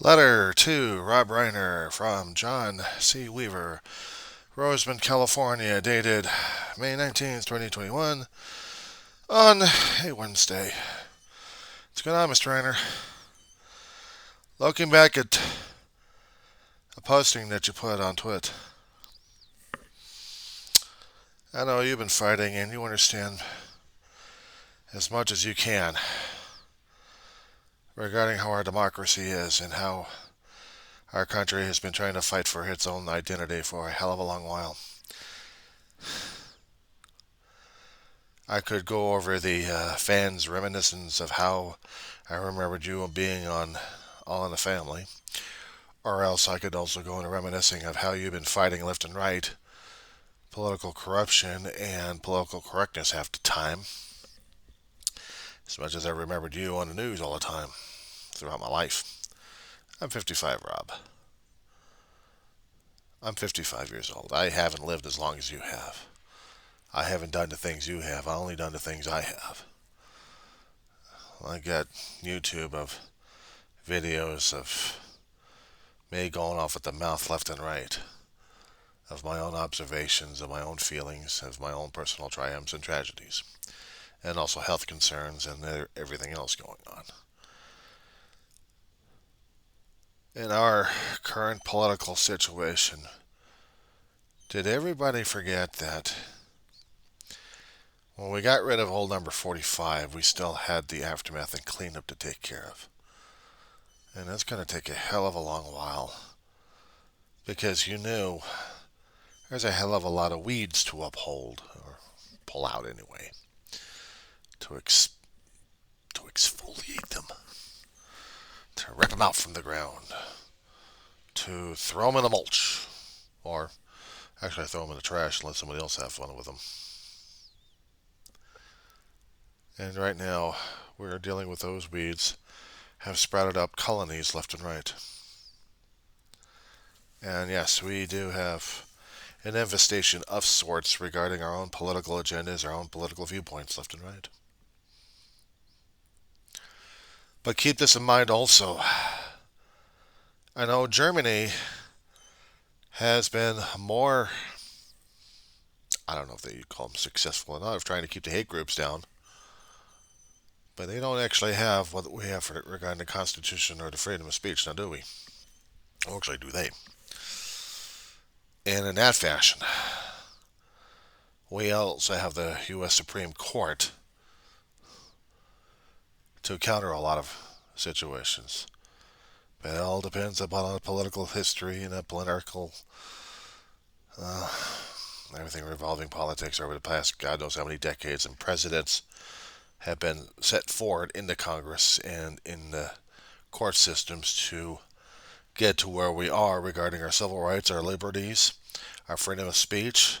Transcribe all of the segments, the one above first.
Letter to Robreiner from John C. Weaver, Roseman, California, dated May 19th, 2021, on a Wednesday. What's going on, Mr. Reiner? Looking back at a posting that you put on Twit, I know you've been fighting and you understand as much as you can regarding how our democracy is and how our country has been trying to fight for its own identity for a hell of a long while. I could go over the fans' reminiscence of how I remembered you being on All in the Family, or else I could also go into reminiscing of how you've been fighting left and right political corruption and political correctness half the time, as much as I remembered you on the news all the time throughout my life. I'm 55, Rob. I'm 55 years old. I haven't lived as long as you have. I haven't done the things you have. I've only done the things I have. I got YouTube of videos of me going off at the mouth left and right, of my own observations, of my own feelings, of my own personal triumphs and tragedies, and also health concerns and everything else going on. In our current political situation, did everybody forget that when we got rid of old number 45, we still had the aftermath and cleanup to take care of? And that's going to take a hell of a long while, because you knew there's a hell of a lot of weeds to uphold, or pull out anyway, to exfoliate them, to rip them out from the ground, to throw them in the mulch, or actually throw them in the trash and let somebody else have fun with them. And right now, we're dealing with those weeds have sprouted up colonies left and right. And yes, we do have an infestation of sorts regarding our own political agendas, our own political viewpoints left and right. But keep this in mind also. I know Germany has been more, I don't know if you call them successful or not, of trying to keep the hate groups down. But they don't actually have what we have regarding the Constitution or the freedom of speech, now do we? Or actually, do they? And in that fashion, we also have the U.S. Supreme Court to counter a lot of situations. But it all depends upon political history and political uh, everything revolving politics over the past God knows how many decades, and presidents have been set forward in the Congress and in the court systems to get to where we are regarding our civil rights, our liberties, our freedom of speech,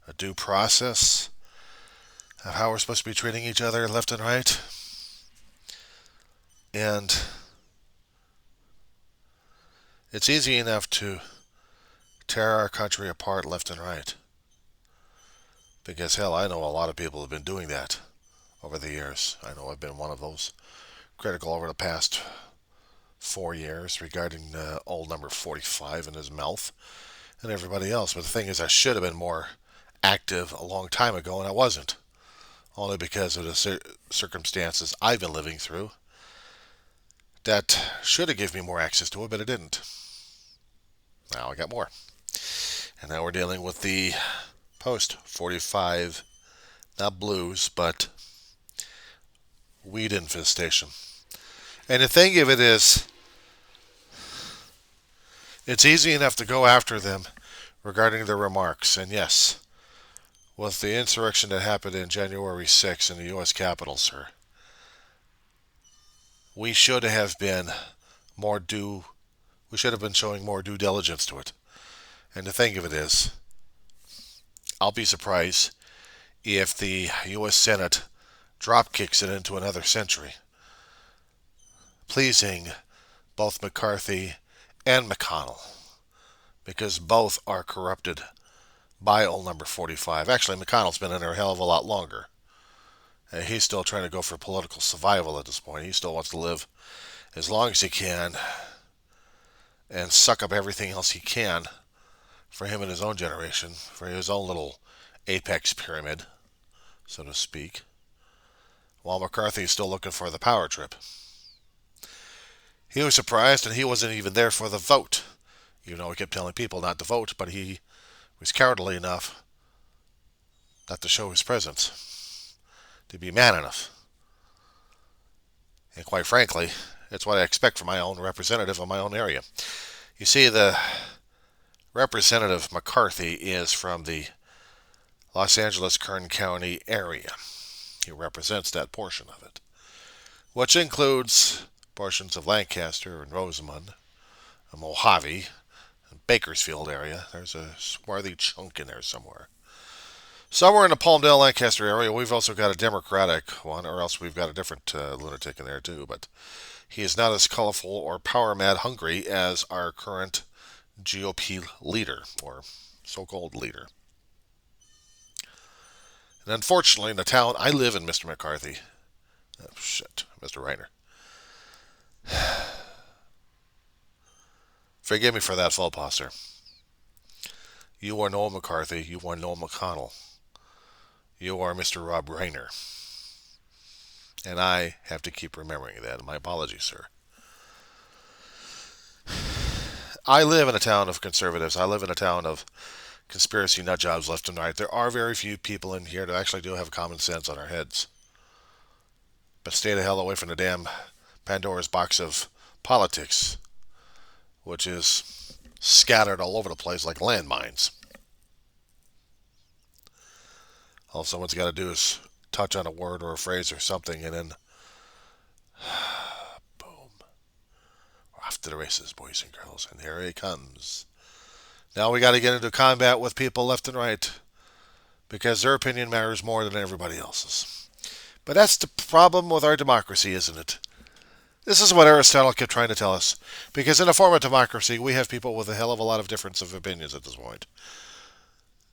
a due process, of how we're supposed to be treating each other left and right. And it's easy enough to tear our country apart left and right. Because, hell, I know a lot of people have been doing that over the years. I know I've been one of those critical over the past 4 years regarding the old number 45 in his mouth and everybody else. But the thing is, I should have been more active a long time ago, and I wasn't. Only because of the circumstances I've been living through that should have given me more access to it, but it didn't. Now I got more. And now we're dealing with the post 45, not blues, but weed infestation. And the thing of it is, it's easy enough to go after them regarding their remarks. And yes, with the insurrection that happened in January 6th in the U.S. Capitol, sir, we should have been we should have been showing more due diligence to it. And the thing of it is, I'll be surprised if the U.S. Senate drop kicks it into another century, pleasing both McCarthy and McConnell, because both are corrupted by old number 45. Actually, McConnell's been in there a hell of a lot longer. He's still trying to go for political survival at this point. He still wants to live as long as he can and suck up everything else he can for him and his own generation, for his own little apex pyramid, so to speak, while McCarthy's still looking for the power trip. He was surprised, and he wasn't even there for the vote, even though he kept telling people not to vote, but he was cowardly enough not to show his presence, to be man enough. And quite frankly, it's what I expect from my own representative of my own area. You see, the Representative McCarthy is from the Los Angeles-Kern County area. He represents that portion of it, which includes portions of Lancaster and Rosamond, and Mojave, and Bakersfield area. There's a swarthy chunk in there somewhere. Somewhere in the Palmdale, Lancaster area, we've also got a Democratic one, or else we've got a different lunatic in there too, but he is not as colorful or power-mad hungry as our current GOP leader, or so-called leader. And unfortunately, in the town I live in, Mr. McCarthy, Mr. Reiner, forgive me for that faux pas, sir. You are no McCarthy, you are no McConnell. You are Mr. Robreiner. And I have to keep remembering that. My apologies, sir. I live in a town of conservatives. I live in a town of conspiracy nut jobs left and right. There are very few people in here that actually do have common sense on our heads. But stay the hell away from the damn Pandora's box of politics, which is scattered all over the place like landmines. All someone's got to do is touch on a word or a phrase or something, and then boom. We're off to the races, boys and girls, and here he comes. Now we got to get into combat with people left and right, because their opinion matters more than everybody else's. But that's the problem with our democracy, isn't it? This is what Aristotle kept trying to tell us, because in a form of democracy, we have people with a hell of a lot of difference of opinions at this point.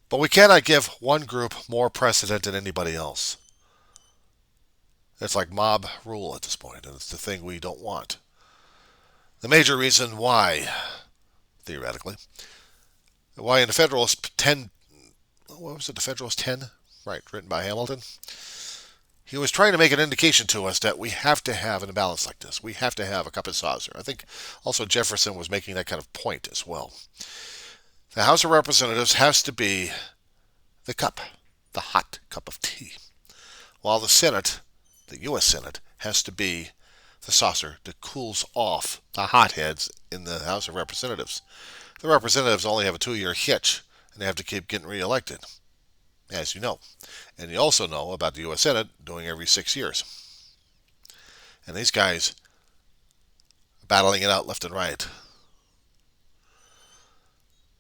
But we cannot give one group more precedent than anybody else. It's like mob rule at this point, and it's the thing we don't want. The major reason why, theoretically, why in the Federalist 10, what was it, the Federalist 10? Right, written by Hamilton. He was trying to make an indication to us that we have to have an imbalance like this. We have to have a cup and saucer. I think also Jefferson was making that kind of point as well. The House of Representatives has to be the cup, the hot cup of tea, while the Senate, the U.S. Senate, has to be the saucer that cools off the hotheads in the House of Representatives. The representatives only have a 2-year hitch, and they have to keep getting reelected, as you know. And you also know about the U.S. Senate doing every 6 years. And these guys are battling it out left and right.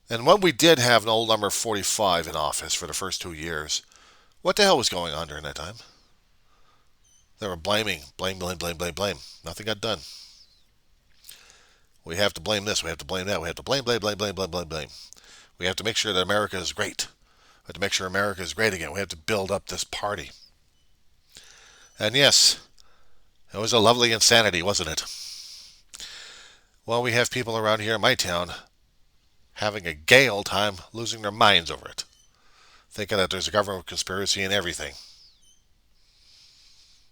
And when we did have an old number 45 in office for the first 2 years, what the hell was going on during that time? They were blame. Nothing got done. We have to blame this, we have to blame that, we have to blame. We have to make sure that America is great. We have to make sure America is great again. We have to build up this party. And yes, it was a lovely insanity, wasn't it? Well, we have people around here in my town having a gay old time losing their minds over it, thinking that there's a government conspiracy and everything.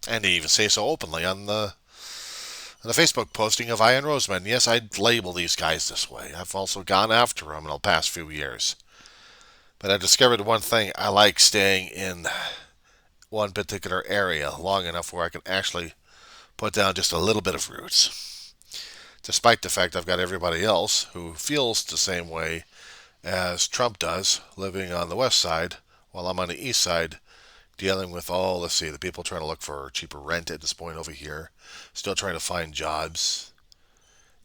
And they even say so openly on the Facebook posting of Ian Roseman. Yes, I'd label these guys this way. I've also gone after them in the past few years. But I discovered one thing. I like staying in one particular area long enough where I can actually put down just a little bit of roots. Despite the fact I've got everybody else who feels the same way as Trump does, living on the west side, while I'm on the east side, dealing with the people trying to look for cheaper rent at this point over here, still trying to find jobs,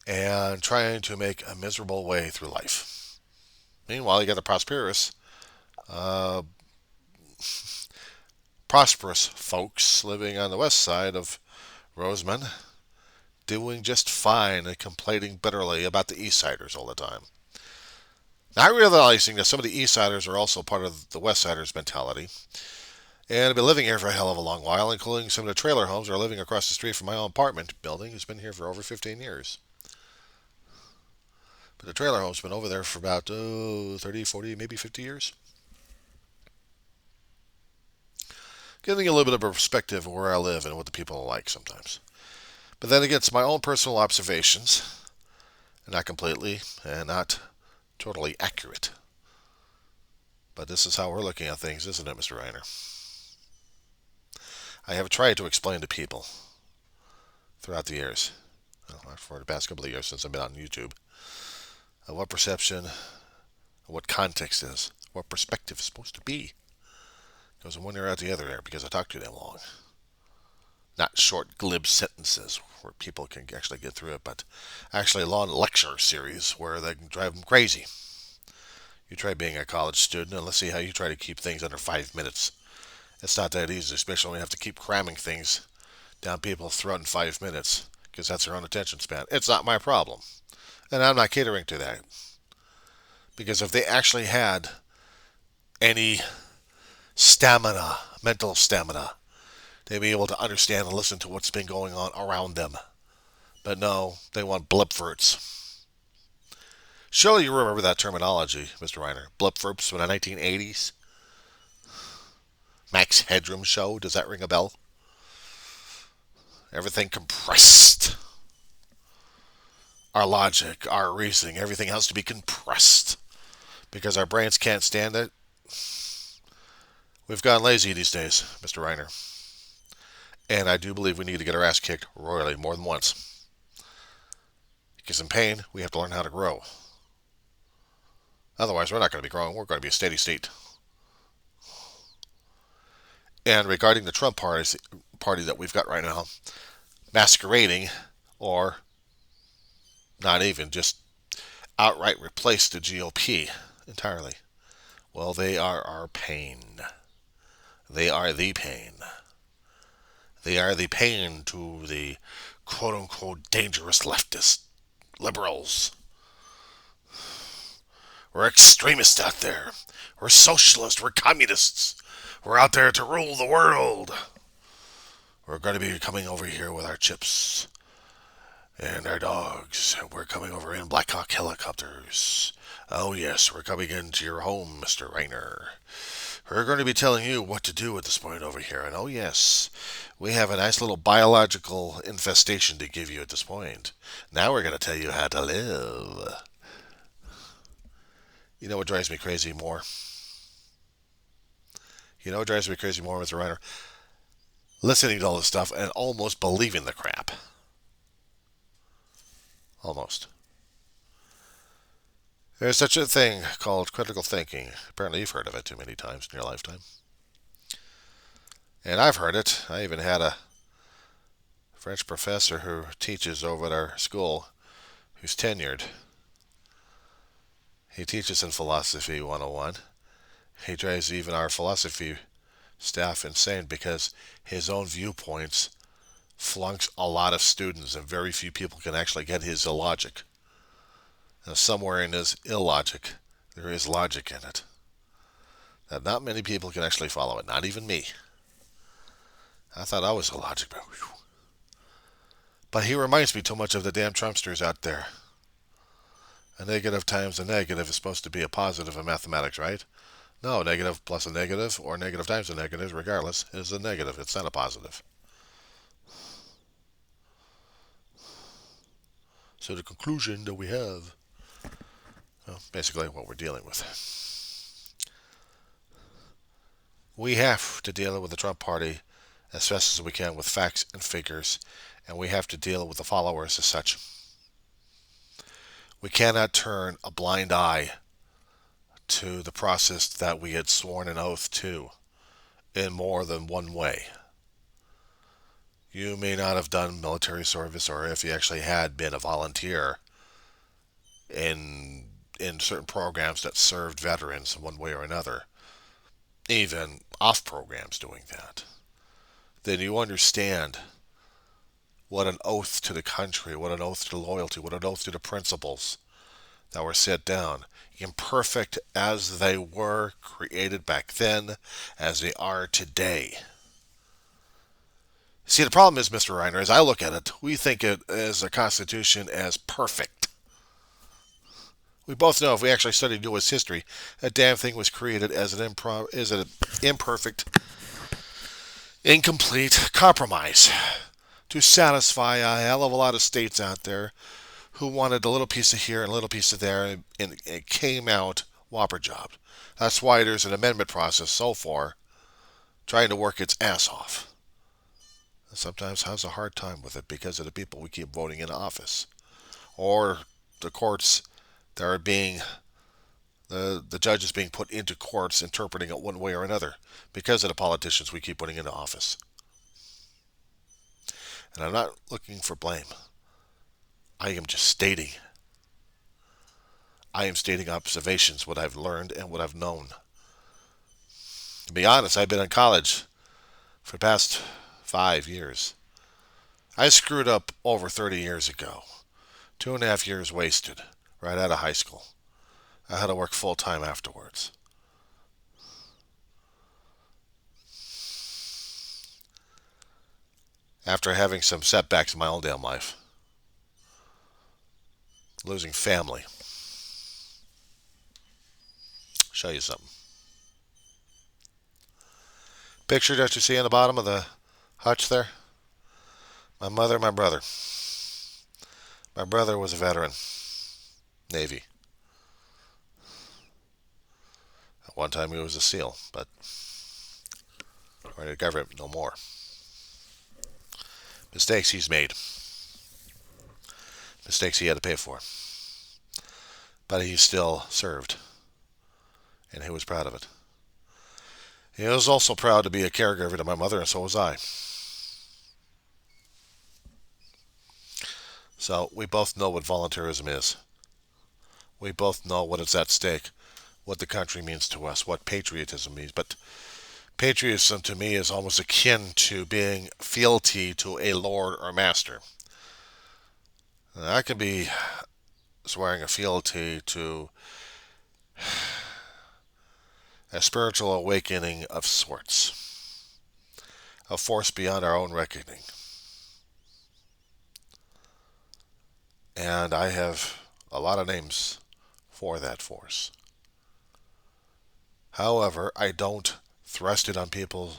and trying to make a miserable way through life. Meanwhile, you got the prosperous folks living on the west side of Roseman, doing just fine and complaining bitterly about the East Siders all the time. Not realizing that some of the East Siders are also part of the West Siders mentality. And I've been living here for a hell of a long while, including some of the trailer homes that are living across the street from my own apartment building, who's been here for over 15 years. But the trailer home's been over there for about 30, 40, maybe 50 years. Giving you a little bit of a perspective of where I live and what the people are like sometimes. But then again, it's my own personal observations, not completely and not totally accurate. But this is how we're looking at things, isn't it, Mr. Reiner? I have tried to explain to people throughout the years, for the past couple of years since I've been on YouTube, what perception, what context is, what perspective is supposed to be. Goes in one ear out the other ear because I talk too damn long. Not short, glib sentences where people can actually get through it, but actually a long lecture series where they can drive them crazy. You try being a college student and let's see how you try to keep things under 5 minutes. It's not that easy, especially when you have to keep cramming things down people's throat in 5 minutes because that's their own attention span. It's not my problem. And I'm not catering to that. Because if they actually had any stamina, mental stamina, they'd be able to understand and listen to what's been going on around them. But no, they want blipverts. Surely you remember that terminology, Mr. Reiner. Blipverts from the 1980s? Max Headroom show, does that ring a bell? Everything compressed. Our logic, our reasoning, everything has to be compressed. Because our brains can't stand it. We've gotten lazy these days, Mr. Reiner. And I do believe we need to get our ass kicked royally more than once. Because in pain, we have to learn how to grow. Otherwise, we're not going to be growing. We're going to be a steady state. And regarding the Trump party that we've got right now, masquerading, or not even, just outright replace the GOP entirely. Well, they are our pain. They are the pain. They are the pain to the quote-unquote dangerous leftist liberals. We're extremists out there. We're socialists. We're communists. We're out there to rule the world. We're going to be coming over here with our chips and our dogs. We're coming over in Black Hawk helicopters. Oh yes, we're coming into your home, Mr. Reiner. We're going to be telling you what to do at this point over here. And oh yes, we have a nice little biological infestation to give you at this point. Now we're going to tell you how to live. You know what drives me crazy more? You know what drives me crazy more, Mr. Reiner? Listening to all this stuff and almost believing the crap. Almost. There's such a thing called critical thinking. Apparently you've heard of it too many times in your lifetime. And I've heard it. I even had a French professor who teaches over at our school who's tenured. He teaches in Philosophy 101. He drives even our philosophy staff insane because his own viewpoints flunks a lot of students and very few people can actually get his illogic. Now, somewhere in his illogic, there is logic in it. That not many people can actually follow it, not even me. I thought I was illogic, but he reminds me too much of the damn Trumpsters out there. A negative times a negative is supposed to be a positive in mathematics, right? No, negative plus a negative, or negative times a negative, regardless, is a negative. It's not a positive. So the conclusion that we have, well, basically what we're dealing with. We have to deal with the Trump party as fast as we can with facts and figures, and we have to deal with the followers as such. We cannot turn a blind eye to the process that we had sworn an oath to in more than one way. You may not have done military service, or if you actually had been a volunteer in certain programs that served veterans in one way or another, even off programs doing that, then you understand what an oath to the country, what an oath to loyalty, what an oath to the principles that were set down, imperfect as they were created back then, as they are today. See, the problem is, Mr. Reiner, as I look at it, we think it as a Constitution as perfect. We both know if we actually studied U.S. history, that damn thing was created as an imperfect, incomplete compromise to satisfy a hell of a lot of states out there who wanted a little piece of here and a little piece of there, and it came out whopper job. That's why there's an amendment process so far trying to work its ass off. And sometimes has a hard time with it because of the people we keep voting in office, or the courts that are being the judges being put into courts interpreting it one way or another because of the politicians we keep putting into office. And I'm not looking for blame. I am just stating. I am stating observations, what I've learned and what I've known. To be honest, I've been in college for the past 5 years. I screwed up over 30 years ago. 2.5 years wasted right out of high school. I had to work full time afterwards. After having some setbacks in my own damn life, losing family. Show you something. Picture that you see on the bottom of the hutch there? My mother, my brother. My brother was a veteran, Navy. At one time he was a SEAL, but according to the government, no more. Mistakes he's made. Mistakes he had to pay for. But he still served. And he was proud of it. He was also proud to be a caregiver to my mother, and so was I. So we both know what volunteerism is. We both know what is at stake, what the country means to us, what patriotism means. But patriotism to me is almost akin to being fealty to a lord or master. And I could be swearing a fealty to a spiritual awakening of sorts, a force beyond our own reckoning. And I have a lot of names for that force. However, I don't thrust it on people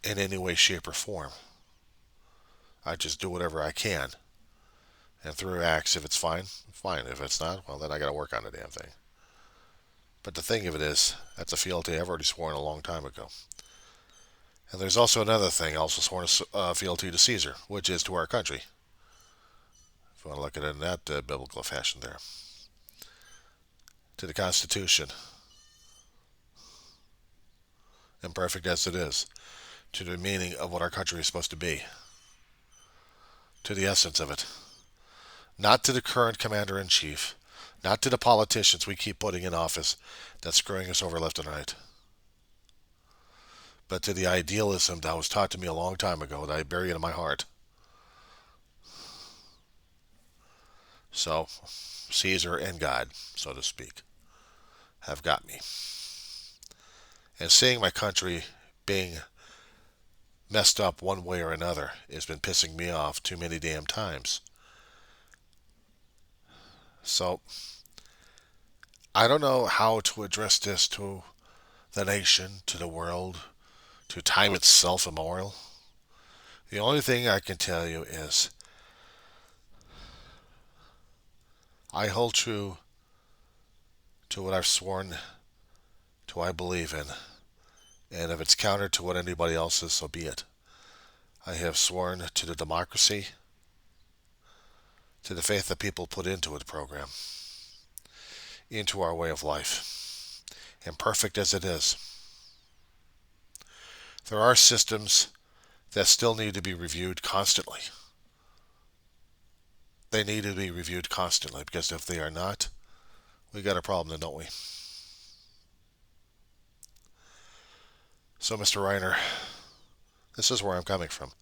in any way, shape, or form. I just do whatever I can. And through acts, if it's fine, fine. If it's not, well, then I got to work on the damn thing. But the thing of it is, that's a fealty I've already sworn a long time ago. And there's also another thing, I also sworn a fealty to Caesar, which is to our country. If you want to look at it in that biblical fashion there. To the Constitution. Imperfect as it is. To the meaning of what our country is supposed to be. To the essence of it. Not to the current commander-in-chief. Not to the politicians we keep putting in office that's screwing us over left and right. But to the idealism that was taught to me a long time ago that I bury in my heart. So, Caesar and God, so to speak, have got me. And seeing my country being messed up one way or another has been pissing me off too many damn times. So, I don't know how to address this to the nation, to the world, to time itself immemorial. The only thing I can tell you is I hold true to what I've sworn to I believe in. And if it's counter to what anybody else is, so be it. I have sworn to the democracy, to the faith that people put into the program, into our way of life, imperfect as it is. There are systems that still need to be reviewed constantly. They need to be reviewed constantly, because if they are not, we got a problem then, don't we? So, Mr. Reiner, this is where I'm coming from.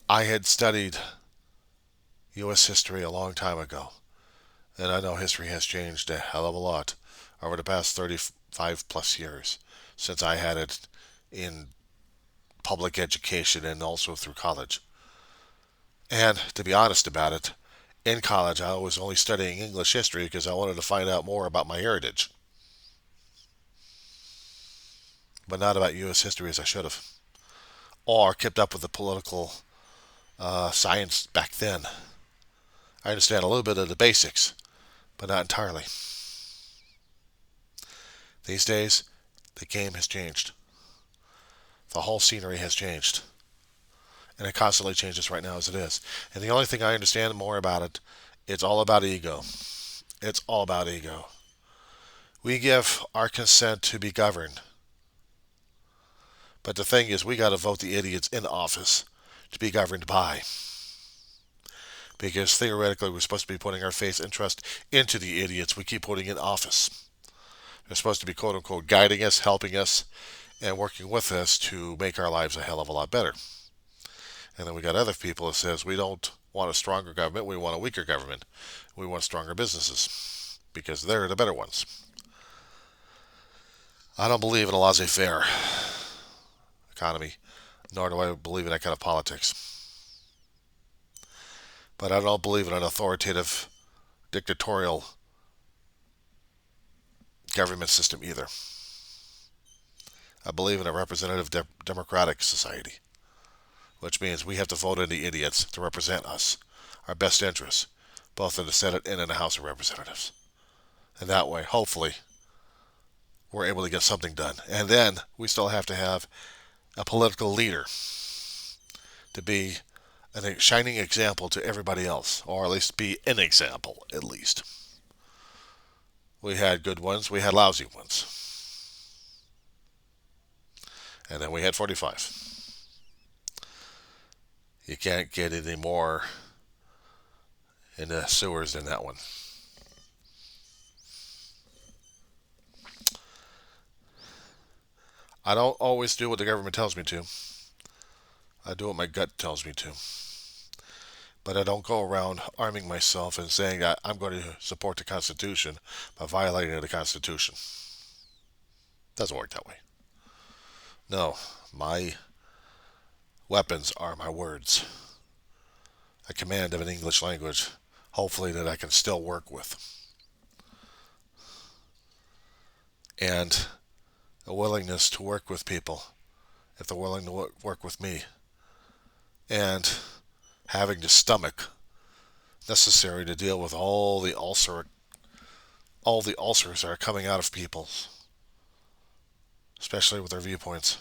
I had studied U.S. history a long time ago, and I know history has changed a hell of a lot over the past 35 plus years since I had it in public education and also through college. And to be honest about it, In college, I was only studying English history because I wanted to find out more about my heritage, but not about U.S. history as I should have, or kept up with the political science back then. I understand a little bit of the basics, but not entirely. These days, the game has changed. The whole scenery has changed. And it constantly changes right now as it is. And the only thing I understand more about it, it's all about ego. It's all about ego. We give our consent to be governed. But the thing is, we got to vote the idiots in office to be governed by. Because theoretically, we're supposed to be putting our faith and trust into the idiots we keep putting in office. They're supposed to be, quote unquote, guiding us, helping us, and working with us to make our lives a hell of a lot better. And then we got other people that says we don't want a stronger government, we want a weaker government. We want stronger businesses because they're the better ones. I don't believe in a laissez-faire economy, nor do I believe in that kind of politics. But I don't believe in an authoritative, dictatorial government system either. I believe in a representative democratic society, which means we have to vote in the idiots to represent us, our best interests, both in the Senate and in the House of Representatives. And that way, hopefully, we're able to get something done. And then we still have to have a political leader to be a shining example to everybody else, or at least be an example, at least. We had good ones, we had lousy ones. And then we had 45. You can't get any more in the sewers than that one. I don't always do what the government tells me to. I do what my gut tells me to. But I don't go around arming myself and saying that I'm going to support the Constitution by violating the Constitution. Doesn't work that way. No, my weapons are my words. A command of an English language, hopefully that I can still work with. And a willingness to work with people if they're willing to work with me. And having the stomach necessary to deal with all the ulcers that are coming out of people, especially with their viewpoints.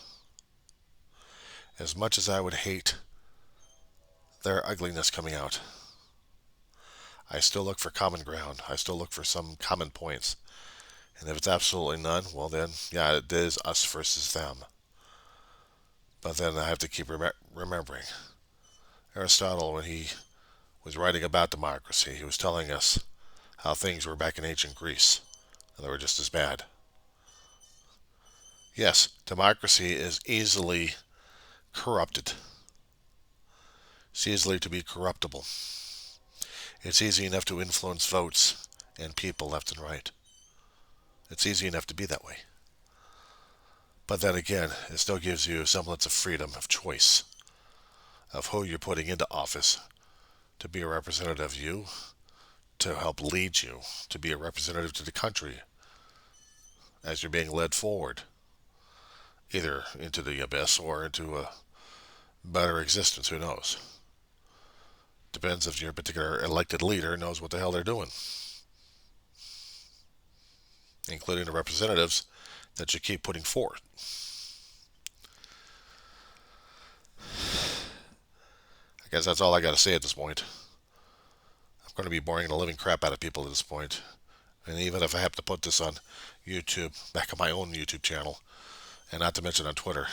As much as I would hate their ugliness coming out, I still look for common ground. I still look for some common points. And if it's absolutely none, well then, yeah, it is us versus them. But then I have to keep remembering Aristotle, when he was writing about democracy, he was telling us how things were back in ancient Greece, and they were just as bad. Yes, democracy is easily corrupted. It's easily to be corruptible. It's easy enough to influence votes and people left and right. It's easy enough to be that way. But then again, it still gives you a semblance of freedom of choice of who you're putting into office to be a representative of you, to help lead you, to be a representative to the country as you're being led forward, either into the abyss or into a better existence, who knows. Depends if your particular elected leader knows what the hell they're doing, including the representatives that you keep putting forward. I guess that's all I got to say at this point. I'm going to be boring the living crap out of people at this point. And even if I have to put this on YouTube, back on my own YouTube channel, and not to mention on Twitter,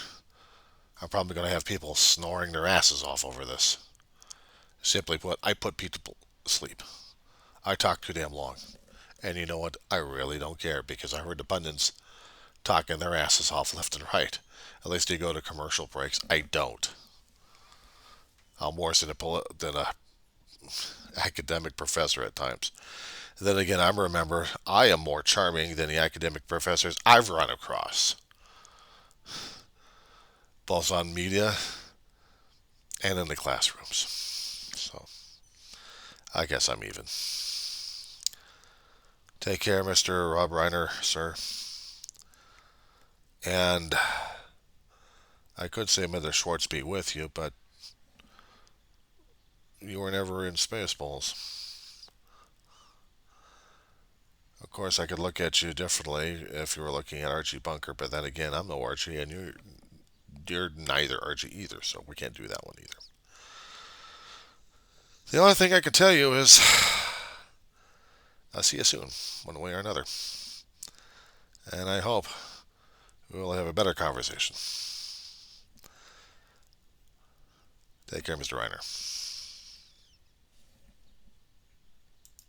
I'm probably going to have people snoring their asses off over this. Simply put, I put people to sleep. I talk too damn long. And you know what? I really don't care, because I heard the pundits talking their asses off left and right. At least you go to commercial breaks. I don't. I'm worse than a academic professor at times. And then again, I am more charming than the academic professors I've run across, both on media and in the classrooms. So I guess I'm even. Take care, Mr. Robreiner, sir. And I could say Mother Schwartz be with you, but you were never in Spaceballs. Of course, I could look at you differently if you were looking at Archie Bunker, but then again, I'm no Archie, and you're neither Archie either, so we can't do that one either. The only thing I can tell you is I'll see you soon, one way or another. And I hope we'll have a better conversation. Take care, Mr. Reiner.